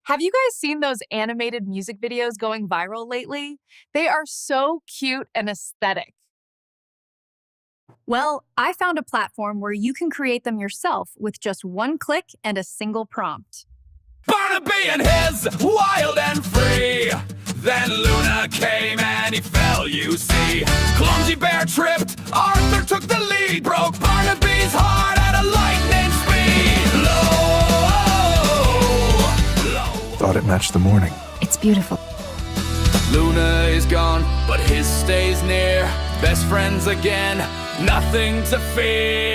Have you guys seen those animated music videos going viral lately? They are so cute and aesthetic. Well, I found a platform where you can create them yourself with just one click and a single prompt. Barnaby and his wild and free. Then Luna came and he fell, you see. Clumsy bear tripped, Arthur took the lead. Broke Barnaby's heart at a lightning speed. Thought it matched the morning. It's beautiful. Luna is gone, but his stays near. Best friends again, nothing to fear.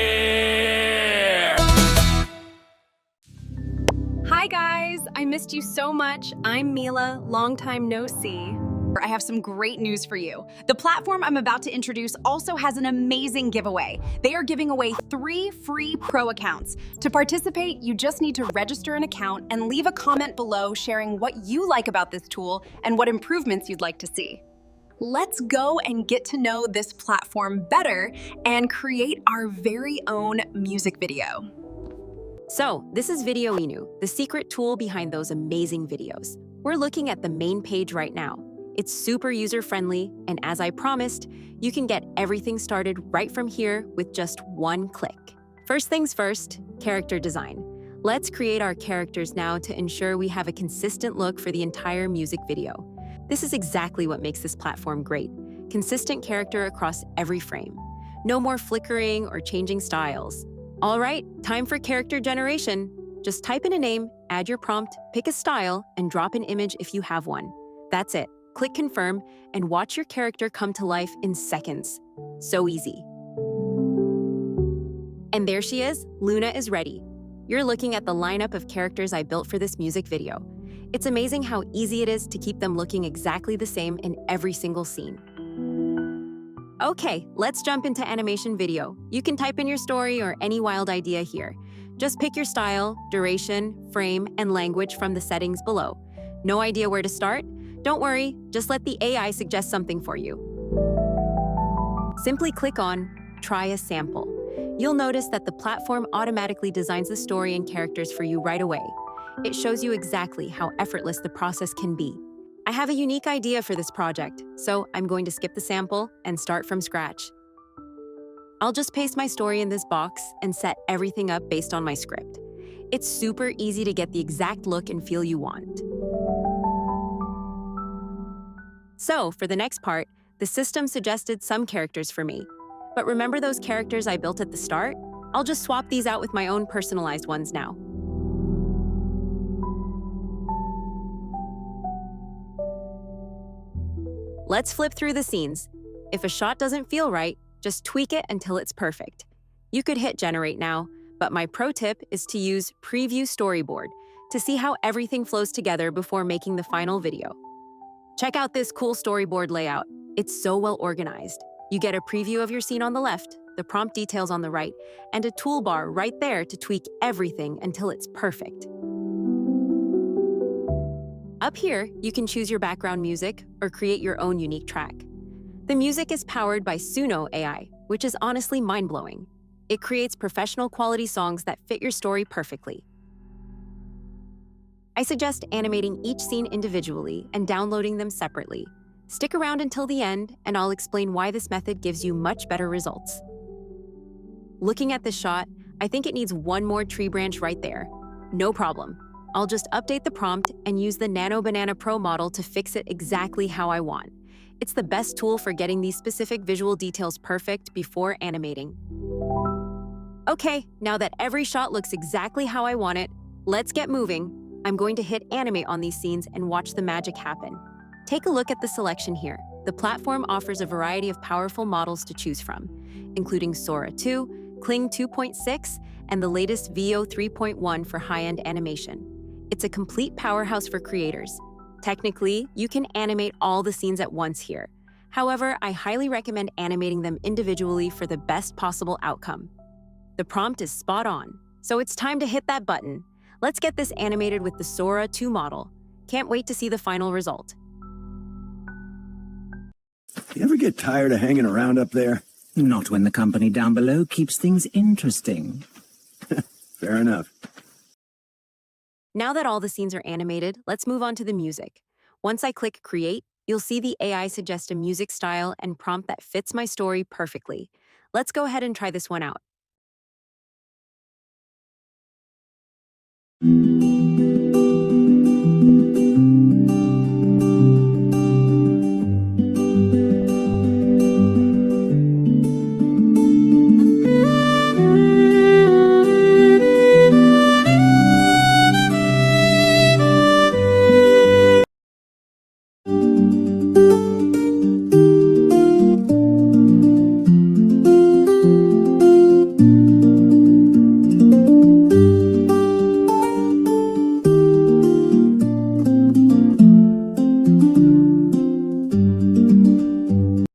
Hi guys, I missed you so much. I'm Mila, long time no see. I have some great news for you. The platform I'm about to introduce also has an amazing giveaway. They are giving away 3 free pro accounts. To participate, you just need to register an account and leave a comment below sharing what you like about this tool and what improvements you'd like to see. Let's go and get to know this platform better and create our very own music video. So, this is Videoinu, the secret tool behind those amazing videos. We're looking at the main page right now. It's super user-friendly, and as I promised, you can get everything started right from here with just one click. First things first, character design. Let's create our characters now to ensure we have a consistent look for the entire music video. This is exactly what makes this platform great. Consistent character across every frame. No more flickering or changing styles. All right, time for character generation. Just type in a name, add your prompt, pick a style, and drop an image if you have one. That's it. Click confirm and watch your character come to life in seconds. So easy. And there she is, Luna is ready. You're looking at the lineup of characters I built for this music video. It's amazing how easy it is to keep them looking exactly the same in every single scene. Okay, let's jump into animation video. You can type in your story or any wild idea here. Just pick your style, duration, frame, and language from the settings below. No idea where to start? Don't worry, just let the AI suggest something for you. Simply click on Try a Sample. You'll notice that the platform automatically designs the story and characters for you right away. It shows you exactly how effortless the process can be. I have a unique idea for this project, so I'm going to skip the sample and start from scratch. I'll just paste my story in this box and set everything up based on my script. It's super easy to get the exact look and feel you want. So, for the next part, the system suggested some characters for me. But remember those characters I built at the start? I'll just swap these out with my own personalized ones now. Let's flip through the scenes. If a shot doesn't feel right, just tweak it until it's perfect. You could hit generate now, but my pro tip is to use preview storyboard to see how everything flows together before making the final video. Check out this cool storyboard layout. It's so well organized. You get a preview of your scene on the left, the prompt details on the right, and a toolbar right there to tweak everything until it's perfect. Up here, you can choose your background music or create your own unique track. The music is powered by Suno AI, which is honestly mind-blowing. It creates professional quality songs that fit your story perfectly. I suggest animating each scene individually and downloading them separately. Stick around until the end, and I'll explain why this method gives you much better results. Looking at this shot, I think it needs one more tree branch right there. No problem. I'll just update the prompt and use the Nano Banana Pro model to fix it exactly how I want. It's the best tool for getting these specific visual details perfect before animating. Okay, now that every shot looks exactly how I want it, let's get moving. I'm going to hit animate on these scenes and watch the magic happen. Take a look at the selection here. The platform offers a variety of powerful models to choose from, including Sora 2, Kling 2.6, and the latest VO 3.1 for high-end animation. It's a complete powerhouse for creators. Technically, you can animate all the scenes at once here. However, I highly recommend animating them individually for the best possible outcome. The prompt is spot on, so it's time to hit that button. Let's get this animated with the Sora 2 model. Can't wait to see the final result. You ever get tired of hanging around up there? Not when the company down below keeps things interesting. Fair enough. Now that all the scenes are animated, let's move on to the music. Once I click Create, you'll see the AI suggest a music style and prompt that fits my story perfectly. Let's go ahead and try this one out.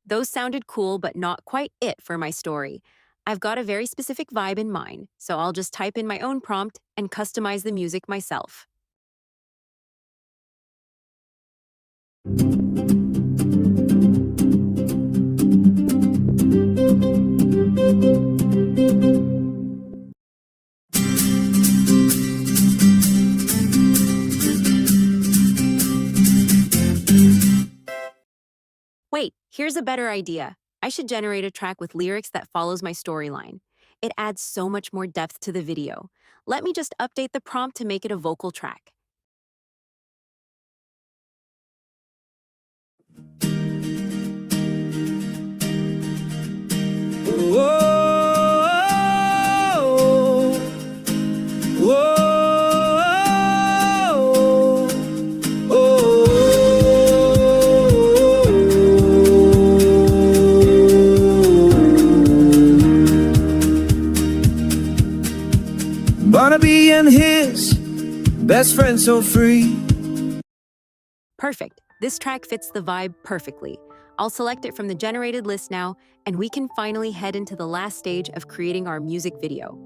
Those sounded cool, but not quite it for my story. I've got a very specific vibe in mind, so I'll just type in my own prompt and customize the music myself. Wait, here's a better idea. I should generate a track with lyrics that follows my storyline. It adds so much more depth to the video. Let me just update the prompt to make it a vocal track. Barnaby and his best friend so free. Perfect. This track fits the vibe perfectly. I'll select it from the generated list now, and we can finally head into the last stage of creating our music video.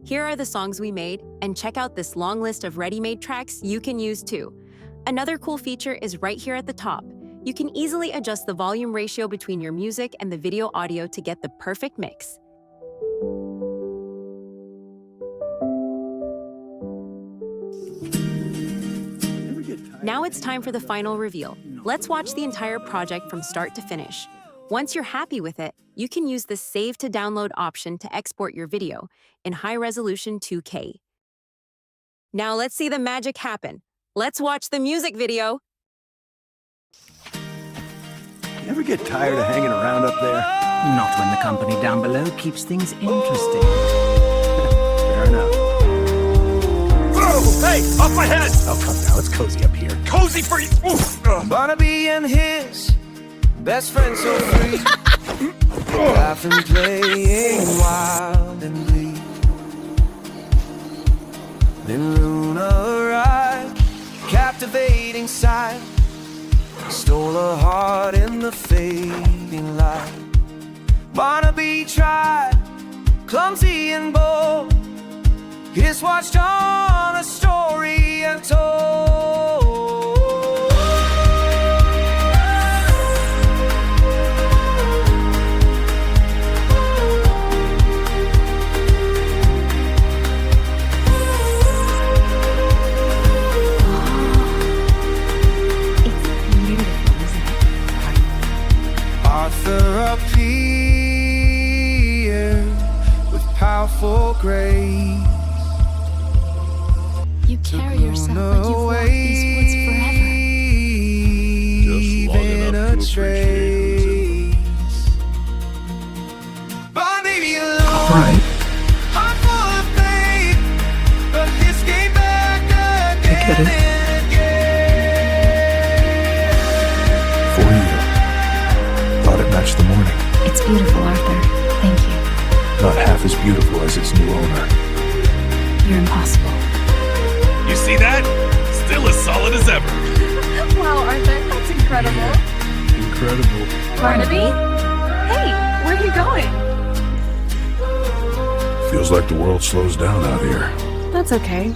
Here are the songs we made, and check out this long list of ready-made tracks you can use too. Another cool feature is right here at the top. You can easily adjust the volume ratio between your music and the video audio to get the perfect mix. Now it's time for the final reveal. Let's watch the entire project from start to finish. Once you're happy with it, you can use the Save to Download option to export your video in high-resolution 2K. Now let's see the magic happen. Let's watch the music video. You ever get tired of hanging around up there? Not when the company down below keeps things interesting. Fair enough. Hey, off my head! Oh, come down. It's cozy up here. Cozy for you! Oof. Barnaby and his best friend so free. Laughing, playing wild and bleak. Then Luna arrived, captivating sight. Stole her heart in the fading light. Barnaby tried, clumsy and bold. His watched on a story untold. Arthur appeared with powerful grace. You carry yourself like you've walked these woods forever. Just long enough to appreciate Barnaby All alone, right. heart full of faith, but this came back again get it. and again. For you. Thought it matched the morning. It's beautiful, Arthur. Thank you. Not half as beautiful as its new owner. You're impossible. You see that? Still as solid as ever. Wow, Arthur, that's incredible. Incredible. Barnaby? Hey, where are you going? Feels like the world slows down out here. That's okay.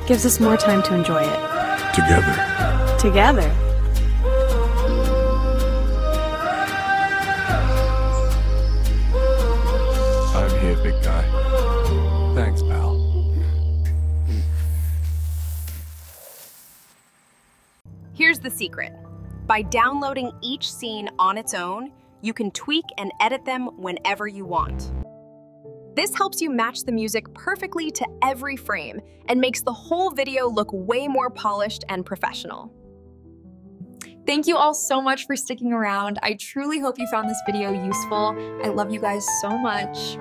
Gives us more time to enjoy it. Together. Together. I'm here, big guy. Thanks, pal. Here's the secret. By downloading each scene on its own, you can tweak and edit them whenever you want. This helps you match the music perfectly to every frame and makes the whole video look way more polished and professional. Thank you all so much for sticking around. I truly hope you found this video useful. I love you guys so much.